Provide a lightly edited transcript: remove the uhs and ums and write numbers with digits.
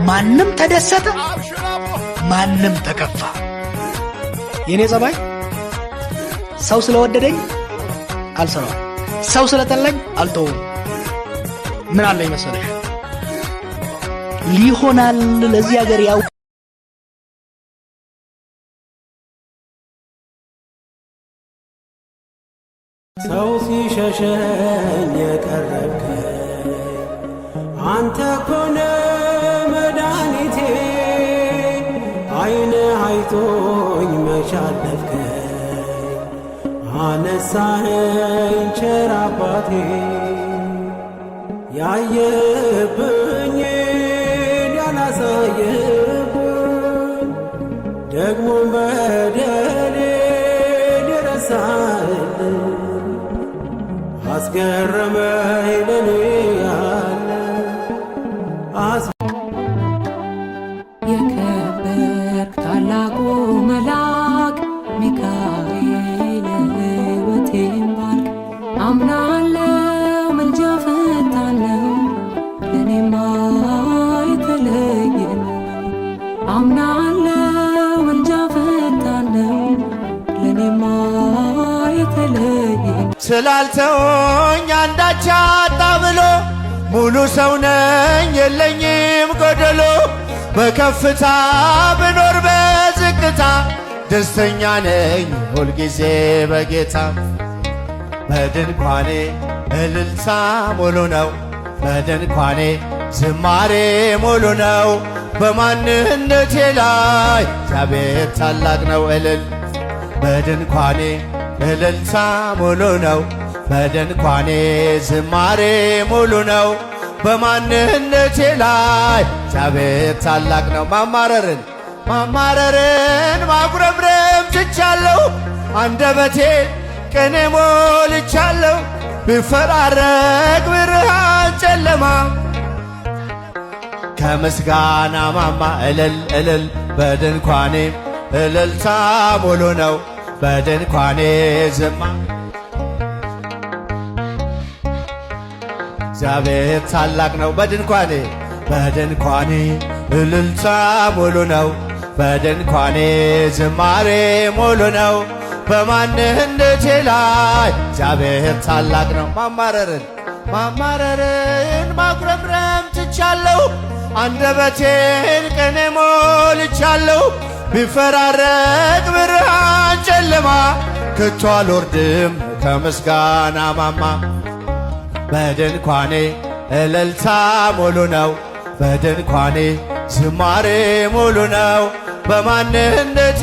ማንም ተደሰተ፣ ማንም ተከፋ። የኔ ጸባይ ሰው ስለወደደኝ አልሰራው፣ ሰው ስለጠላኝ አልተውም። ምን አለኝ መሰለሽ ሊሆናል ለዚህ ሀገር ያው ሰው ሲሸሸኝ የቀረብከኝ አንተ ኮነ መድኃኒቴ አይነ አይቶኝ መቻለፍከኝ አነሳኸኝ ቸር አባቴ ያየብኝን ያላሳየብኝ ደግሞም በደሌን የረሳህልኝ አስገረመኝ ለኔ ያለ የከበርክ ታላቁ መልአክ ሚካኤል ሕይወቴን ባርክ። አምናለው ምልጃ ፈታለው ለኔማ የተለየ ነው። አምናለው ምልጃ ፈታለው ለኔማ የተለየ ነው። ስላልተወኝ አንዳች አጣ ብሎ ሙሉ ሰው ነኝ የለኝም ጎደሎ። በከፍታ ብኖር በዝቅታ ደስተኛ ነኝ ሁልጊዜ በጌታ። በድንኳኔ እልልታ ሙሉ ነው፣ በድንኳኔ ዝማሬ ሙሉ ነው። በማንነቴ ላይ እግዚአብሔር ታላቅ ነው እልል። በድንኳኔ እልልታ ሙሉ ነው፣ በድንኳኔ ዝማሬ ሙሉ ነው። በማንነቴ ላይ እግዚአብሔር ታላቅ ነው። ማማረርን ማጉረምረም ትቻለሁ፣ አንደበቴን ቅኔ ሞልቻለሁ። ቢፈራረቅ ብርሃን ጨለማ ከምስጋና ማማ እልል እልል። በድንኳኔ እልልታ ሙሉ ነው፣ በድንኳኔ ዝማ እግዚአብሔር ታላቅ ነው። በድንኳኔ እልልታ ሙሉ ነው፣ በድንኳኔ ዝማሬ ሙሉ ነው። በማንነቴ ላይ እግዚአብሔር ታላቅ ነው። ማማረርን ማጉረምረም ትቻለሁ፣ አንደበቴን ቅኔ ሞልቻለሁ። ቢፈራረቅ ብርሃን ጨለማ ከቶ አልወርድም ከምስጋና ማማ። በድንኳኔ እልልታ ሙሉ ነው፣ በድንኳኔ ዝማሬ ሙሉ ነው። በማንነቴ